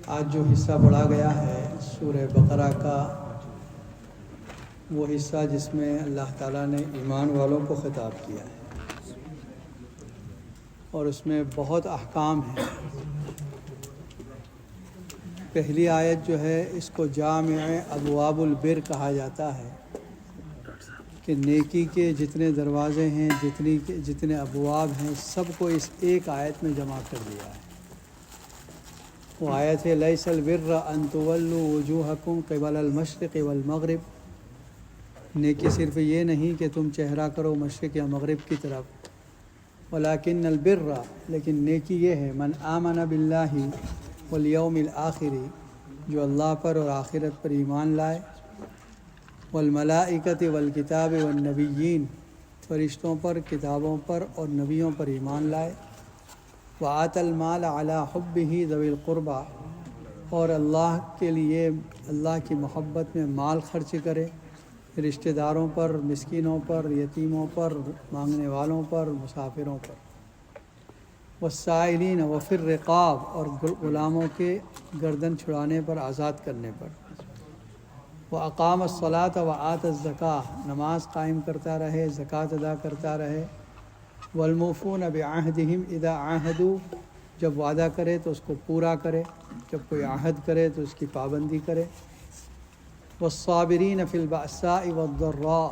آج جو حصہ پڑھا گیا ہے سورہ بقرہ کا، وہ حصہ جس میں اللہ تعالیٰ نے ایمان والوں کو خطاب کیا ہے اور اس میں بہت احکام ہیں۔ پہلی آیت جو ہے اس کو جامع ابواب البر کہا جاتا ہے کہ نیکی کے جتنے دروازے ہیں، جتنے ابواب ہیں، سب کو اس ایک آیت میں جمع کر دیا ہے۔ وہ آیت ہے لیس البر ان تولوا وجوہکم قبل المشرق والمغرب، نیکی صرف یہ نہیں کہ تم چہرہ کرو مشرق یا مغرب کی طرف، ولکن البر، لیکن نیکی یہ ہے من آمن باللہ والیوم الآخر، جو اللہ پر اور آخرت پر ایمان لائے، والملائکۃ والکتاب والنبیین، فرشتوں پر، کتابوں پر اور نبیوں پر ایمان لائے، وآت المال علی حبہ ذوی القربى، اور اللہ کے لیے اللہ کی محبت میں مال خرچ کرے، رشتہ داروں پر، مسکینوں پر، یتیموں پر، مانگنے والوں پر، مسافروں پر، والسائلین وفی الرقاب، اور غلاموں کے گردن چھڑانے پر، آزاد کرنے پر، واقام الصلاۃ وآت الزکاۃ، نماز قائم کرتا رہے، زکوٰۃ ادا کرتا رہے، والموفون بعہدہم اذا عاہدوا، جب وعدہ کرے تو اس کو پورا کرے، جب کوئی عہد کرے تو اس کی پابندی کرے، والصابرین فی البأساء والضراء،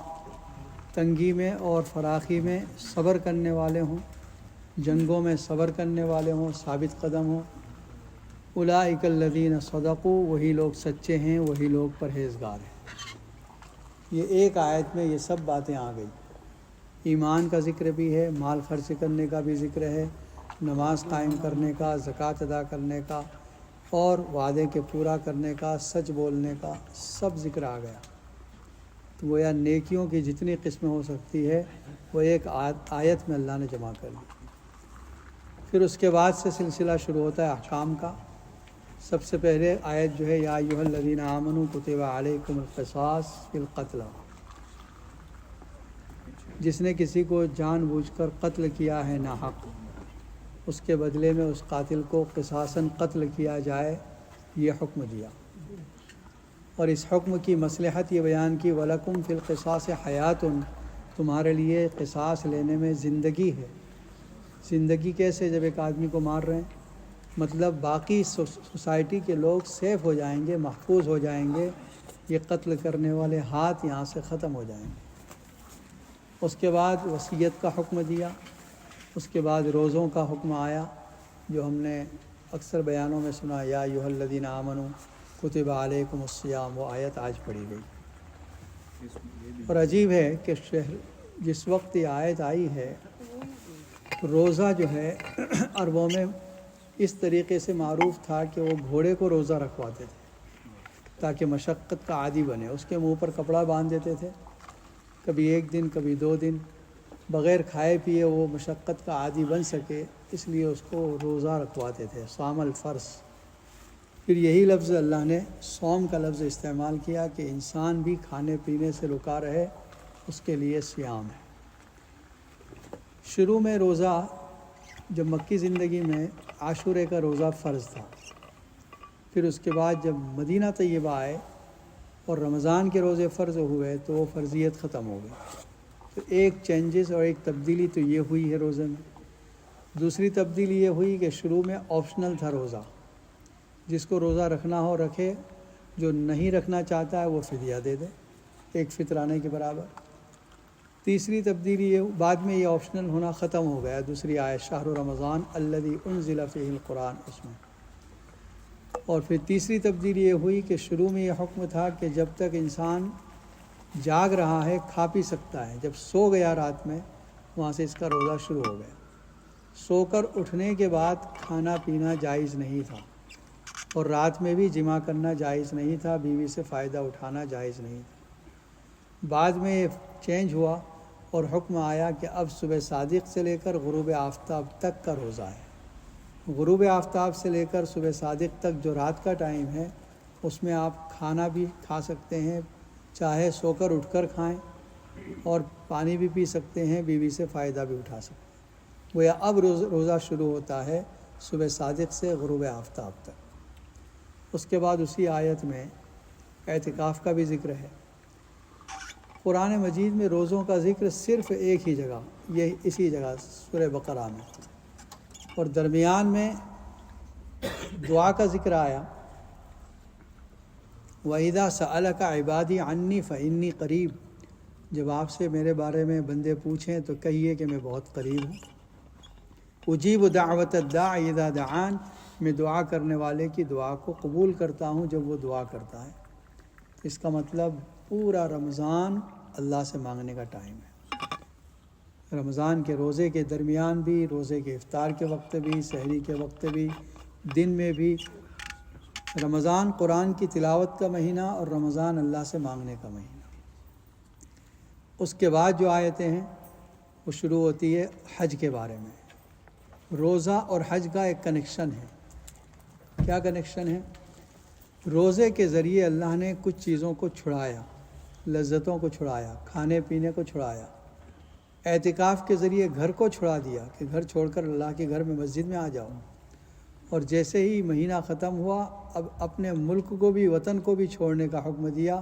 تنگی میں اور فراخی میں صبر کرنے والے ہوں، جنگوں میں صبر کرنے والے ہوں، ثابت قدم ہوں، اولئک الذین صدقوا، وہی لوگ سچے ہیں، وہی لوگ پرہیزگار ہیں۔ یہ ایک آیت میں یہ سب باتیں آ گئی، ایمان کا ذکر بھی ہے، مال خرچ کرنے کا بھی ذکر ہے، نماز قائم کرنے کا، زکوٰۃ ادا کرنے کا، اور وعدے کے پورا کرنے کا، سچ بولنے کا، سب ذکر آ گیا۔ تو گویا نیکیوں کی جتنی قسمیں ہو سکتی ہے وہ ایک آیت میں اللہ نے جمع کر دی۔ پھر اس کے بعد سے سلسلہ شروع ہوتا ہے احکام کا۔ سب سے پہلے آیت جو ہے یا ایھا الذین آمنوا کتب علیکم القصاص فی القتل، جس نے کسی کو جان بوجھ کر قتل کیا ہے ناحق، اس کے بدلے میں اس قاتل کو قصاصاً قتل کیا جائے، یہ حکم دیا۔ اور اس حکم کی مصلحت یہ بیان کی وَلَكُمْ فِي الْقِصَاصِ حَيَاتٌ، تمہارے لیے قصاص لینے میں زندگی ہے۔ زندگی کیسے؟ جب ایک آدمی کو مار رہے ہیں، مطلب باقی سوسائٹی کے لوگ سیف ہو جائیں گے، محفوظ ہو جائیں گے، یہ قتل کرنے والے ہاتھ یہاں سے ختم ہو جائیں گے۔ اس کے بعد وصیت کا حکم دیا، اس کے بعد روزوں کا حکم آیا، جو ہم نے اکثر بیانوں میں سنا یا ایھا الذین آمنوا کتب علیکم الصیام، وہ آیت آج پڑھی گئی۔ اور عجیب ہے کہ جس وقت یہ آیت آئی ہے، روزہ جو ہے عربوں میں اس طریقے سے معروف تھا کہ وہ گھوڑے کو روزہ رکھواتے تھے تاکہ مشقت کا عادی بنے، اس کے منہ پر کپڑا باندھ دیتے تھے، کبھی ایک دن کبھی 2 دن بغیر کھائے پیے وہ مشقت کا عادی بن سکے، اس لیے اس کو روزہ رکھواتے تھے، صام الفرض۔ پھر یہی لفظ اللہ نے صوم کا لفظ استعمال کیا کہ انسان بھی کھانے پینے سے رکا رہے، اس کے لیے صیام ہے۔ شروع میں روزہ جب مکی زندگی میں عاشورے کا روزہ فرض تھا، پھر اس کے بعد جب مدینہ طیبہ آئے اور رمضان کے روزے فرض ہوئے تو وہ فرضیت ختم ہو گئی۔ تو ایک چینجز اور ایک تبدیلی تو یہ ہوئی ہے روزے میں۔ دوسری تبدیلی یہ ہوئی کہ شروع میں آپشنل تھا روزہ، جس کو روزہ رکھنا ہو رکھے، جو نہیں رکھنا چاہتا ہے وہ فدیہ دے دے، ایک فطرانے کے برابر۔ تیسری تبدیلی یہ بعد میں یہ آپشنل ہونا ختم ہو گیا، دوسری آیت شہر رمضان الذی انزل فیہ القرآن، اس میں۔ اور پھر تیسری تبدیلی یہ ہوئی کہ شروع میں یہ حکم تھا کہ جب تک انسان جاگ رہا ہے کھا پی سکتا ہے، جب سو گیا رات میں وہاں سے اس کا روزہ شروع ہو گیا۔ سو کر اٹھنے کے بعد کھانا پینا جائز نہیں تھا، اور رات میں بھی جماع کرنا جائز نہیں تھا، بیوی سے فائدہ اٹھانا جائز نہیں تھا۔ بعد میں یہ چینج ہوا اور حکم آیا کہ اب صبح صادق سے لے کر غروب آفتاب تک کا روزہ ہے۔ غروب آفتاب سے لے کر صبح صادق تک جو رات کا ٹائم ہے، اس میں آپ کھانا بھی کھا سکتے ہیں، چاہے سو کر اٹھ کر کھائیں، اور پانی بھی پی سکتے ہیں، بیوی سے فائدہ بھی اٹھا سکتے ہیں۔ گویا اب روزہ شروع ہوتا ہے صبح صادق سے غروب آفتاب تک۔ اس کے بعد اسی آیت میں اعتکاف کا بھی ذکر ہے۔ قرآن مجید میں روزوں کا ذکر صرف ایک ہی جگہ، یہ اسی جگہ سورہ بقرہ میں، اور درمیان میں دعا کا ذکر آیا، وَإِذَا سَأَلَكَ عِبَادِي عَنِّي فَإِنِّي قَرِيب، جب آپ سے میرے بارے میں بندے پوچھیں تو کہیے کہ میں بہت قریب ہوں۔ اجیب دعوت الداع اذا دعان، میں دعا کرنے والے کی دعا کو قبول کرتا ہوں جب وہ دعا کرتا ہے۔ اس کا مطلب پورا رمضان اللہ سے مانگنے کا ٹائم ہے۔ رمضان کے روزے کے درمیان بھی، روزے کے افطار کے وقت بھی، سحری کے وقت بھی، دن میں بھی۔ رمضان قرآن کی تلاوت کا مہینہ اور رمضان اللہ سے مانگنے کا مہینہ۔ اس کے بعد جو آیتیں ہیں وہ شروع ہوتی ہے حج کے بارے میں۔ روزہ اور حج کا ایک کنیکشن ہے۔ کیا کنیکشن ہے؟ روزے کے ذریعے اللہ نے کچھ چیزوں کو چھڑایا، لذتوں کو چھڑایا، کھانے پینے کو چھڑایا۔ اعتکاف کے ذریعے گھر کو چھڑا دیا کہ گھر چھوڑ کر اللہ کے گھر میں مسجد میں آ جاؤ، اور جیسے ہی مہینہ ختم ہوا اب اپنے ملک کو بھی، وطن کو بھی چھوڑنے کا حکم دیا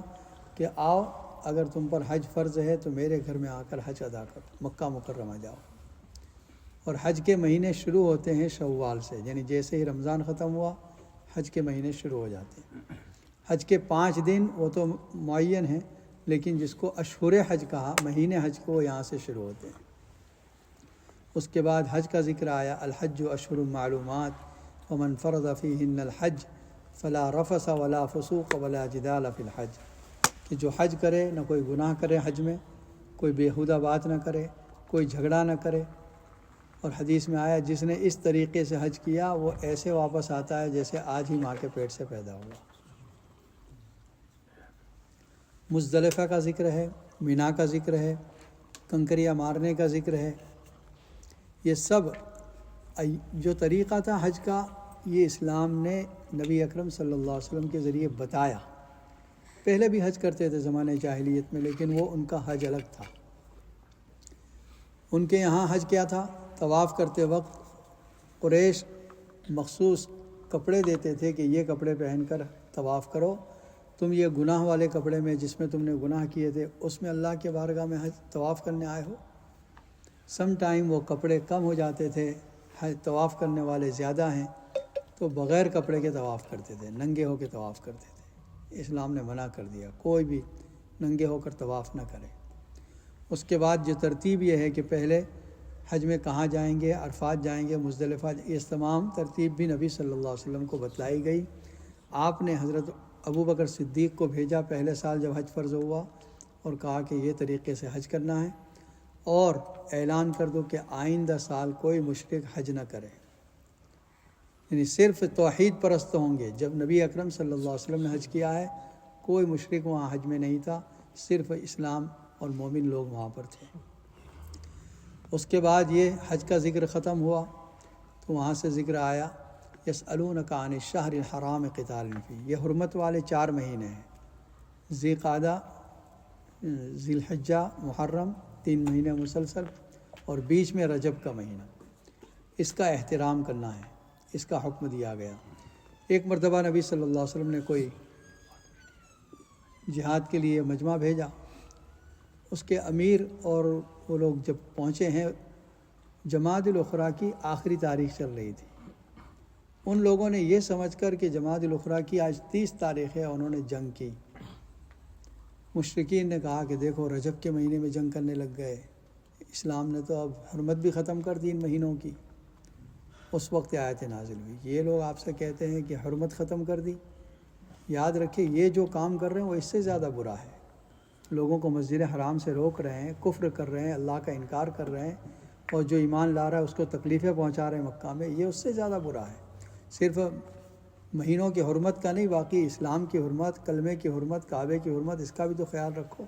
کہ آؤ، اگر تم پر حج فرض ہے تو میرے گھر میں آ کر حج ادا کرو، مکہ مکرمہ جاؤ۔ اور حج کے مہینے شروع ہوتے ہیں شوال سے، یعنی جیسے ہی رمضان ختم ہوا حج کے مہینے شروع ہو جاتے ہیں۔ حج کے 5 دن وہ تو معین ہیں، لیکن جس کو اشہر حج کہا، مہینے حج کو، وہ یہاں سے شروع ہوتے ہیں۔ اس کے بعد حج کا ذکر آیا، الحج اشہر معلومات ومن فرض فیہن الحج فلا رفث ولا فسوق ولا جدال فی الحج، کہ جو حج کرے نہ کوئی گناہ کرے، حج میں کوئی بیہودہ بات نہ کرے، کوئی جھگڑا نہ کرے۔ اور حدیث میں آیا جس نے اس طریقے سے حج کیا وہ ایسے واپس آتا ہے جیسے آج ہی ماں کے پیٹ سے پیدا ہوا۔ مزدلفہ کا ذکر ہے، مینا کا ذکر ہے، کنکریاں مارنے کا ذکر ہے۔ یہ سب جو طریقہ تھا حج کا، یہ اسلام نے نبی اکرم صلی اللہ علیہ وسلم کے ذریعے بتایا۔ پہلے بھی حج کرتے تھے زمانے جاہلیت میں، لیکن وہ ان کا حج الگ تھا۔ ان کے یہاں حج کیا تھا؟ طواف کرتے وقت قریش مخصوص کپڑے دیتے تھے کہ یہ کپڑے پہن کر طواف کرو، تم یہ گناہ والے کپڑے میں جس میں تم نے گناہ کیے تھے اس میں اللہ کے بارگاہ میں حج طواف کرنے آئے ہو۔ سم ٹائم وہ کپڑے کم ہو جاتے تھے، حج طواف کرنے والے زیادہ ہیں تو بغیر کپڑے کے طواف کرتے تھے، ننگے ہو کے طواف کرتے تھے۔ اسلام نے منع کر دیا، کوئی بھی ننگے ہو کر طواف نہ کرے۔ اس کے بعد جو ترتیب یہ ہے کہ پہلے حج میں کہاں جائیں گے، عرفات جائیں گے، مزدلفہ، یہ تمام ترتیب بھی نبی صلی اللہ علیہ وسلم کو بتلائی گئی۔ آپ نے حضرت ابوبکر صدیق کو بھیجا پہلے سال جب حج فرض ہوا، اور کہا کہ یہ طریقے سے حج کرنا ہے، اور اعلان کر دو کہ آئندہ سال کوئی مشرک حج نہ کرے، یعنی صرف توحید پرست ہوں گے۔ جب نبی اکرم صلی اللہ علیہ وسلم نے حج کیا ہے کوئی مشرک وہاں حج میں نہیں تھا، صرف اسلام اور مومن لوگ وہاں پر تھے۔ اس کے بعد یہ حج کا ذکر ختم ہوا تو وہاں سے ذکر آیا، یسألونک عن الشہر الحرام قتال فیہ، یہ حرمت والے 4 مہینے ہیں، ذی قعدہ، ذی الحجہ، محرم، 3 مہینے مسلسل، اور بیچ میں رجب کا مہینہ۔ اس کا احترام کرنا ہے، اس کا حکم دیا گیا۔ ایک مرتبہ نبی صلی اللہ علیہ وسلم نے کوئی جہاد کے لیے مجمع بھیجا، اس کے امیر اور وہ لوگ جب پہنچے ہیں، جمادی الاخری کی آخری تاریخ چل رہی تھی۔ ان لوگوں نے یہ سمجھ کر کہ جمادی الاخری کی آج 30 تاریخ ہے، انہوں نے جنگ کی۔ مشرکین نے کہا کہ دیکھو رجب کے مہینے میں جنگ کرنے لگ گئے، اسلام نے تو اب حرمت بھی ختم کر دی ان مہینوں کی۔ اس وقت آیت نازل ہوئی، یہ لوگ آپ سے کہتے ہیں کہ حرمت ختم کر دی، یاد رکھیں یہ جو کام کر رہے ہیں وہ اس سے زیادہ برا ہے۔ لوگوں کو مسجد حرام سے روک رہے ہیں، کفر کر رہے ہیں، اللہ کا انکار کر رہے ہیں، اور جو ایمان لا رہا ہے اس کو تکلیفیں پہنچا رہے ہیں مکہ میں، یہ اس سے زیادہ برا ہے۔ صرف مہینوں کی حرمت کا نہیں، باقی اسلام کی حرمت، کلمے کی حرمت، کعبے کی حرمت، اس کا بھی تو خیال رکھو۔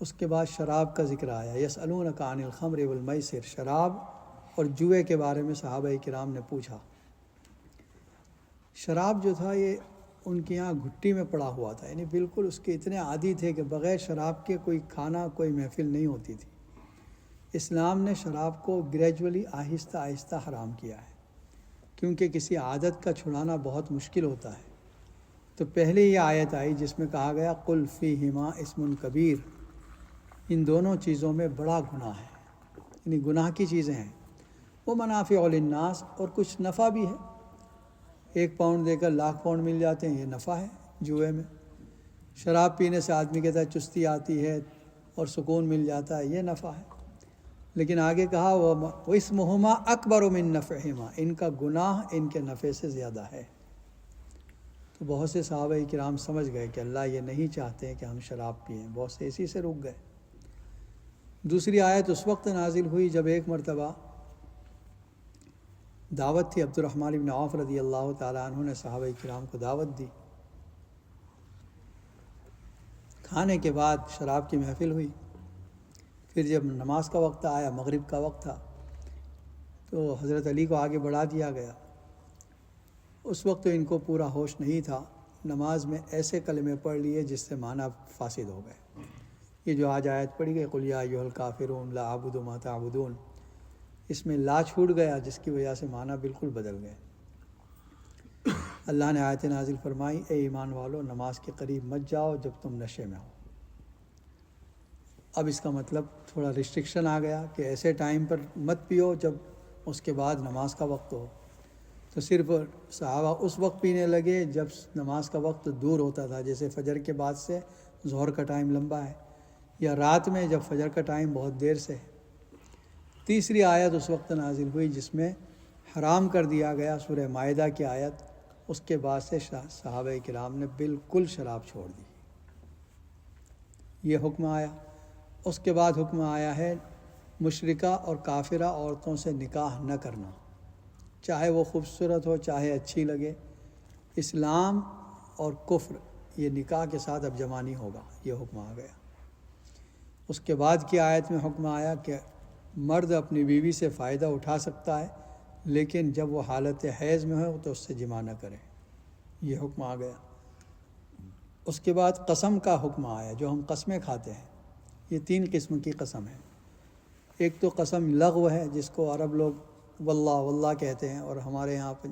اس کے بعد شراب کا ذکر آیا، یسألونک عن الخمر والمیسر، شراب اور جوئے کے بارے میں صحابہ کرام نے پوچھا۔ شراب جو تھا یہ ان کے یہاں گھٹی میں پڑا ہوا تھا، یعنی بالکل اس کے اتنے عادی تھے کہ بغیر شراب کے کوئی کھانا، کوئی محفل نہیں ہوتی تھی۔ اسلام نے شراب کو گریجولی، آہستہ آہستہ حرام کیا ہے، کیونکہ کسی عادت کا چھڑانا بہت مشکل ہوتا ہے۔ تو پہلے یہ آیت آئی جس میں کہا گیا قل فیہما اسم کبیر، ان دونوں چیزوں میں بڑا گناہ ہے، یعنی گناہ کی چیزیں ہیں۔ وہ منافع للناس، اور کچھ نفع بھی ہے، 1 پاؤنڈ دے کر لاکھ پاؤنڈ مل جاتے ہیں، یہ نفع ہے جوئے میں۔ شراب پینے سے آدمی کے ساتھ چستی آتی ہے اور سکون مل جاتا ہے، یہ نفع ہے۔ لیکن آگے کہا وَاسْمُهُمَا أَكْبَرُ مِن نَفْعِهِمَا، ان کا گناہ ان کے نفع سے زیادہ ہے۔ تو بہت سے صحابہ کرام سمجھ گئے کہ اللہ یہ نہیں چاہتے کہ ہم شراب پئیں، بہت سے اسی سے رک گئے۔ دوسری آیت اس وقت نازل ہوئی جب ایک مرتبہ دعوت تھی، عبد الرحمن بن عوف رضی اللہ تعالیٰ عنہ نے صحابہ کرام کو دعوت دی، کھانے کے بعد شراب کی محفل ہوئی۔ پھر جب نماز کا وقت آیا، مغرب کا وقت تھا، تو حضرت علی کو آگے بڑھا دیا گیا۔ اس وقت تو ان کو پورا ہوش نہیں تھا، نماز میں ایسے کلمے پڑھ لیے جس سے معنی فاسد ہو گئے۔ یہ جو آج آیت پڑھی گئی قل یا ایھا الکافرون لا اعبد ما تعبدون، اس میں لا چھوٹ گیا جس کی وجہ سے معنی بالکل بدل گئے۔ اللہ نے آیت نازل فرمائی اے ایمان والو نماز کے قریب مت جاؤ جب تم نشے میں ہو۔ اب اس کا مطلب تھوڑا ریسٹرکشن آ گیا کہ ایسے ٹائم پر مت پیو جب اس کے بعد نماز کا وقت ہو۔ تو صرف صحابہ اس وقت پینے لگے جب نماز کا وقت دور ہوتا تھا، جیسے فجر کے بعد سے ظہر کا ٹائم لمبا ہے، یا رات میں جب فجر کا ٹائم بہت دیر سے ہے۔ تیسری آیت اس وقت نازل ہوئی جس میں حرام کر دیا گیا، سورہ مائدہ کی آیت، اس کے بعد سے صحابہ کرام نے بالکل شراب چھوڑ دی، یہ حکم آیا۔ اس کے بعد حکم آیا ہے مشرکہ اور کافرہ عورتوں سے نکاح نہ کرنا، چاہے وہ خوبصورت ہو چاہے اچھی لگے۔ اسلام اور کفر یہ نکاح کے ساتھ اب جمع نہیں ہوگا، یہ حکم آ گیا۔ اس کے بعد کی آیت میں حکم آیا کہ مرد اپنی بیوی سے فائدہ اٹھا سکتا ہے، لیکن جب وہ حالت حیض میں ہو تو اس سے جمع نہ کرے، یہ حکم آ گیا۔ اس کے بعد قسم کا حکم آیا، جو ہم قسمیں کھاتے ہیں، یہ 3 قسم کی قسم ہے۔ ایک تو قسم لغو ہے جس کو عرب لوگ واللہ واللہ کہتے ہیں، اور ہمارے یہاں پہ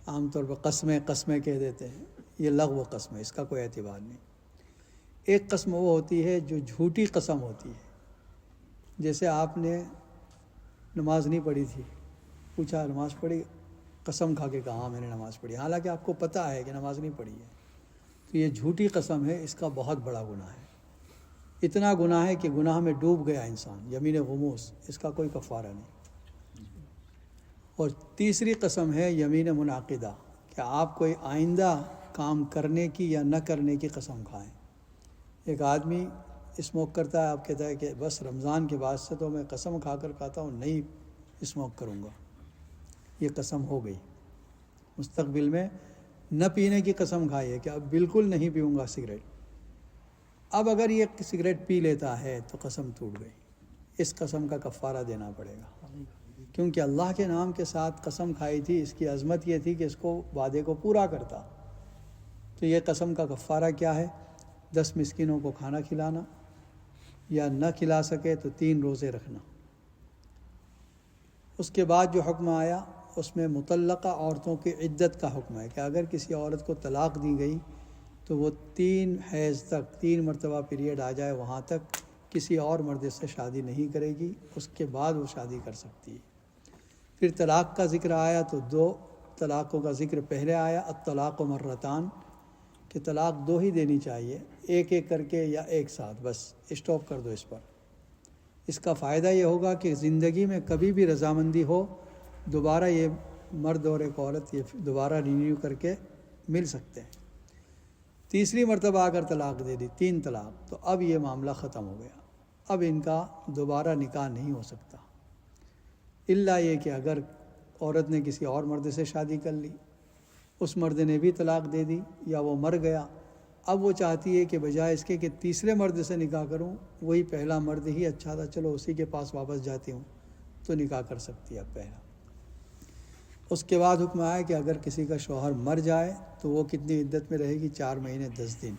عام طور پر قسمیں کہہ دیتے ہیں، یہ لغو قسم ہے، اس کا کوئی اعتبار نہیں۔ ایک قسم وہ ہوتی ہے جو جھوٹی قسم ہوتی ہے، جیسے آپ نے نماز نہیں پڑھی تھی، پوچھا نماز پڑھی، قسم کھا کے کہا ہاں میں نے نماز پڑھی، حالانکہ آپ کو پتہ ہے کہ نماز نہیں پڑھی ہے، تو یہ جھوٹی قسم ہے، اس کا بہت بڑا گناہ ہے۔ اتنا گناہ ہے کہ گناہ میں ڈوب گیا انسان، یمین غموس، اس کا کوئی کفارہ نہیں۔ اور تیسری قسم ہے یمین منعقدہ، کہ آپ کوئی آئندہ کام کرنے کی یا نہ کرنے کی قسم کھائیں۔ ایک آدمی اسموک کرتا ہے، آپ کہتا ہے کہ بس رمضان کے بعد سے تو میں قسم کھا کر کہتا ہوں نہیں اسموک کروں گا، یہ قسم ہو گئی۔ مستقبل میں نہ پینے کی قسم کھائی ہے کہ اب بالکل نہیں پیوں گا سگریٹ، اب اگر یہ سگریٹ پی لیتا ہے تو قسم ٹوٹ گئی، اس قسم کا کفارہ دینا پڑے گا، کیونکہ اللہ کے نام کے ساتھ قسم کھائی تھی، اس کی عظمت یہ تھی کہ اس کو وعدے کو پورا کرتا۔ تو یہ قسم کا کفارہ کیا ہے؟ 10 مسکینوں کو کھانا کھلانا، یا نہ کھلا سکے تو 3 روزے رکھنا۔ اس کے بعد جو حکم آیا اس میں مطلقہ عورتوں کی عدت کا حکم ہے، کہ اگر کسی عورت کو طلاق دی گئی تو وہ 3 حیض تک، 3 مرتبہ پیریڈ آ جائے وہاں تک کسی اور مرد سے شادی نہیں کرے گی، اس کے بعد وہ شادی کر سکتی ہے۔ پھر طلاق کا ذکر آیا تو 2 طلاقوں کا ذکر پہلے آیا، الطلاق مرتان، کہ طلاق 2 ہی دینی چاہیے، ایک کر کے یا ایک ساتھ، بس اسٹاپ کر دو اس پر۔ اس کا فائدہ یہ ہوگا کہ زندگی میں کبھی بھی رضامندی ہو دوبارہ یہ مرد اور ایک عورت یہ دوبارہ رینیو کر کے مل سکتے ہیں۔ تیسری مرتبہ اگر طلاق دے دی، 3 طلاق، تو اب یہ معاملہ ختم ہو گیا، اب ان کا دوبارہ نکاح نہیں ہو سکتا، الا یہ کہ اگر عورت نے کسی اور مرد سے شادی کر لی، اس مرد نے بھی طلاق دے دی، یا وہ مر گیا، اب وہ چاہتی ہے کہ بجائے اس کے کہ تیسرے مرد سے نکاح کروں، وہی پہلا مرد ہی اچھا تھا، چلو اسی کے پاس واپس جاتی ہوں، تو نکاح کر سکتی ہے اب پہلا۔ اس کے بعد حکم آیا کہ اگر کسی کا شوہر مر جائے تو وہ کتنی عدت میں رہے گی؟ 4 مہینے 10 دن۔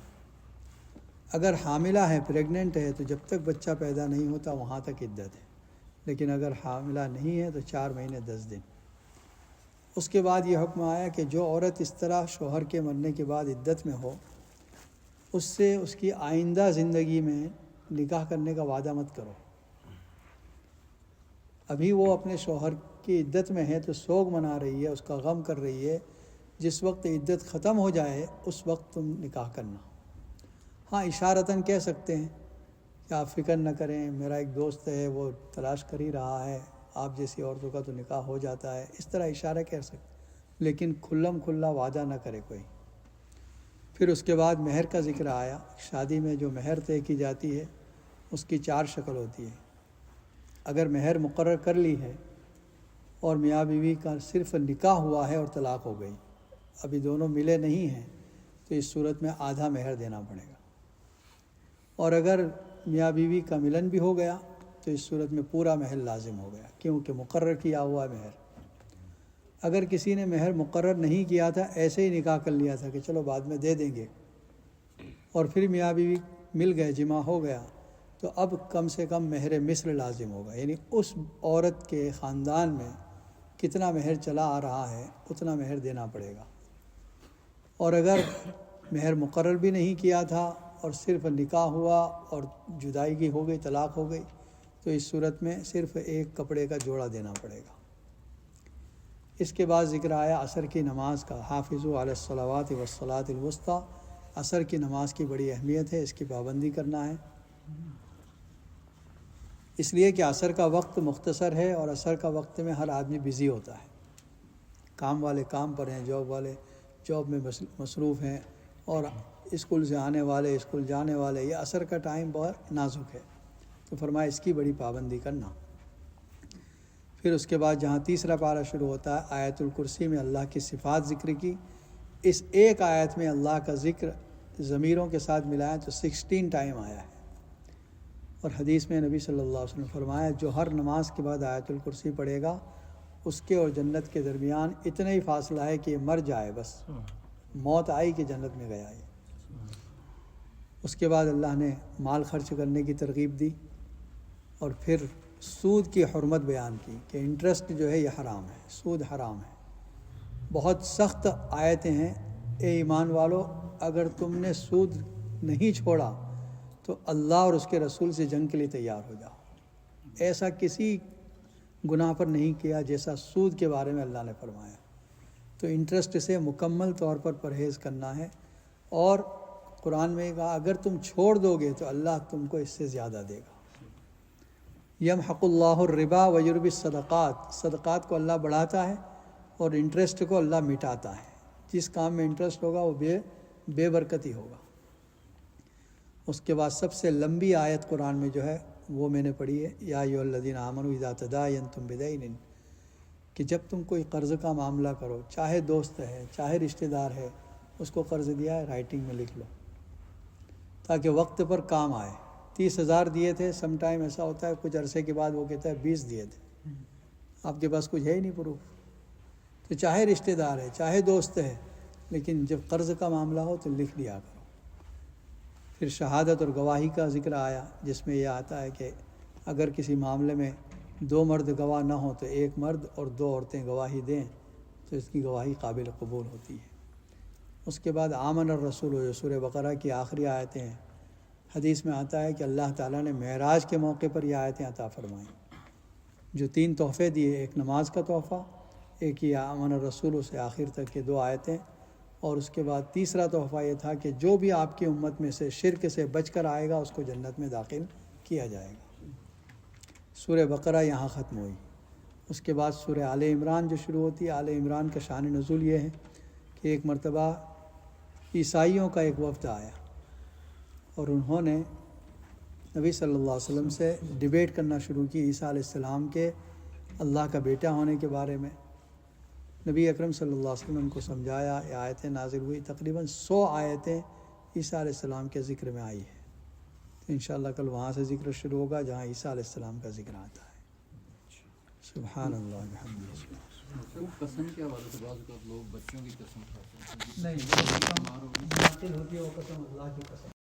اگر حاملہ ہے، پریگننٹ ہے، تو جب تک بچہ پیدا نہیں ہوتا وہاں تک عدت ہے، لیکن اگر حاملہ نہیں ہے تو 4 مہینے 10 دن۔ اس کے بعد یہ حکم آیا کہ جو عورت اس طرح شوہر کے مرنے کے بعد عدت میں ہو، اس سے اس کی آئندہ زندگی میں نکاح کرنے کا وعدہ مت کرو۔ ابھی وہ اپنے شوہر کی عدت میں ہے تو سوگ منا رہی ہے، اس کا غم کر رہی ہے، جس وقت عدت ختم ہو جائے اس وقت تم نکاح کرنا۔ ہاں اشارتاً کہہ سکتے ہیں کہ آپ فکر نہ کریں، میرا ایک دوست ہے وہ تلاش کر ہی رہا ہے، آپ جیسی عورتوں کا تو نکاح ہو جاتا ہے، اس طرح اشارہ کہہ سکتے، لیکن کھلم کھلا وعدہ نہ کرے کوئی۔ پھر اس کے بعد مہر کا ذکر آیا۔ شادی میں جو مہر طے کی جاتی ہے اس کی 4 شکل ہوتی ہے۔ اگر مہر مقرر کر لی ہے اور میاں بیوی کا صرف نکاح ہوا ہے اور طلاق ہو گئی، ابھی دونوں ملے نہیں ہیں، تو اس صورت میں آدھا مہر دینا پڑے گا۔ اور اگر میاں بیوی کا ملن بھی ہو گیا تو اس صورت میں پورا مہر لازم ہو گیا، کیونکہ مقرر کیا ہوا مہر۔ اگر کسی نے مہر مقرر نہیں کیا تھا، ایسے ہی نکاح کر لیا تھا کہ چلو بعد میں دے دیں گے، اور پھر میاں بیوی مل گئے، جمع ہو گیا، تو اب کم سے کم مہر مصر لازم ہوگا، یعنی اس عورت کے خاندان میں کتنا مہر چلا آ رہا ہے اتنا مہر دینا پڑے گا۔ اور اگر مہر مقرر بھی نہیں کیا تھا اور صرف نکاح ہوا اور جدائی کی ہو گئی، طلاق ہو گئی، تو اس صورت میں صرف ایک کپڑے کا جوڑا دینا پڑے گا۔ اس کے بعد ذکر آیا عصر کی نماز کا۔ حافظوا علی الصلوات والصلاۃ الوسطیٰ، عصر کی نماز کی بڑی اہمیت ہے، اس کی پابندی کرنا ہے، اس لیے کہ عصر کا وقت مختصر ہے اور عصر کا وقت میں ہر آدمی بزی ہوتا ہے، کام والے کام پر ہیں، جاب والے جاب میں مصروف ہیں، اور اسکول سے آنے والے اسکول جانے والے، یہ عصر کا ٹائم بہت نازک ہے، تو فرمایا اس کی بڑی پابندی کرنا۔ پھر اس کے بعد جہاں تیسرا پارہ شروع ہوتا ہے، آیت الکرسی میں اللہ کی صفات ذکر کی۔ اس ایک آیت میں اللہ کا ذکر ضمیروں کے ساتھ ملایا تو 16 ٹائم آیا ہے، اور حدیث میں نبی صلی اللہ علیہ وسلم فرمایا جو ہر نماز کے بعد آیت الکرسی پڑھے گا، اس کے اور جنت کے درمیان اتنا ہی فاصلہ ہے کہ یہ مر جائے، بس موت آئی کہ جنت میں گیا ہے۔ اس کے بعد اللہ نے مال خرچ کرنے کی ترغیب دی، اور پھر سود کی حرمت بیان کی کہ انٹرسٹ جو ہے یہ حرام ہے، سود حرام ہے۔ بہت سخت آیتیں ہیں، اے ایمان والو اگر تم نے سود نہیں چھوڑا تو اللہ اور اس کے رسول سے جنگ کے لیے تیار ہو جاؤ۔ ایسا کسی گناہ پر نہیں کیا جیسا سود کے بارے میں اللہ نے فرمایا۔ تو انٹرسٹ سے مکمل طور پر پرہیز کرنا ہے، اور قرآن میں کہا اگر تم چھوڑ دو گے تو اللہ تم کو اس سے زیادہ دے گا۔ یمحق اللہ الربا ویربی الصدقات، صدقات کو اللہ بڑھاتا ہے اور انٹرسٹ کو اللہ مٹاتا ہے۔ جس کام میں انٹرسٹ ہوگا وہ بے برکتی ہوگا۔ اس کے بعد سب سے لمبی آیت قرآن میں جو ہے وہ میں نے پڑھی ہے، یا ایھا الذین آمنوا اذا تداینتم بدین، کہ جب تم کوئی قرض کا معاملہ کرو، چاہے دوست ہے چاہے رشتہ دار ہے، اس کو قرض دیا ہے رائٹنگ میں لکھ لو تاکہ وقت پر کام آئے۔ 30,000 دیے تھے، سم ٹائم ایسا ہوتا ہے کچھ عرصے کے بعد وہ کہتا ہے 20 دیے تھے، آپ کے پاس کچھ ہے ہی نہیں پروف۔ تو چاہے رشتہ دار ہے چاہے دوست ہے، لیکن جب قرض کا معاملہ ہو تو لکھ لیا کرو۔ پھر شہادت اور گواہی کا ذکر آیا، جس میں یہ آتا ہے کہ اگر کسی معاملے میں 2 مرد گواہ نہ ہوں تو 1 مرد اور 2 عورتیں گواہی دیں تو اس کی گواہی قابل قبول ہوتی ہے۔ اس کے بعد آمن الرسول، جو سورہ بقرہ کی آخری آیتیں ہیں، حدیث میں آتا ہے کہ اللہ تعالیٰ نے معراج کے موقع پر یہ آیتیں عطا فرمائیں، جو 3 تحفے دیے، ایک نماز کا تحفہ، ایک یہ آمن الرسول سے آخر تک کے 2 آیتیں، اور اس کے بعد تیسرا تحفہ یہ تھا کہ جو بھی آپ کی امت میں سے شرک سے بچ کر آئے گا اس کو جنت میں داخل کیا جائے گا۔ سورہ بقرہ یہاں ختم ہوئی۔ اس کے بعد سورہ آل عمران جو شروع ہوتی ہے، آل عمران کا شان نزول یہ ہے کہ ایک مرتبہ عیسائیوں کا ایک وفد آیا اور انہوں نے نبی صلی اللہ علیہ وسلم سے ڈیبیٹ کرنا شروع کی عیسیٰ علیہ السلام کے اللہ کا بیٹا ہونے کے بارے میں۔ نبی اکرم صلی اللہ علیہ وسلم کو سمجھایا، یہ آیتیں نازل ہوئی، تقریباً 100 آیتیں عیسیٰ علیہ السلام کے ذکر میں آئی ہے۔ تو انشاءاللہ کل وہاں سے ذکر شروع ہوگا جہاں عیسیٰ علیہ السلام کا ذکر آتا ہے۔ سبحان اللہ بحمدہ۔ قسم کیا بات ہے، بعض اوقات لوگ بچوں کی قسم کھاتے ہیں، نہیں، ہوتی ہے وہ قسم اللہ کی قسم۔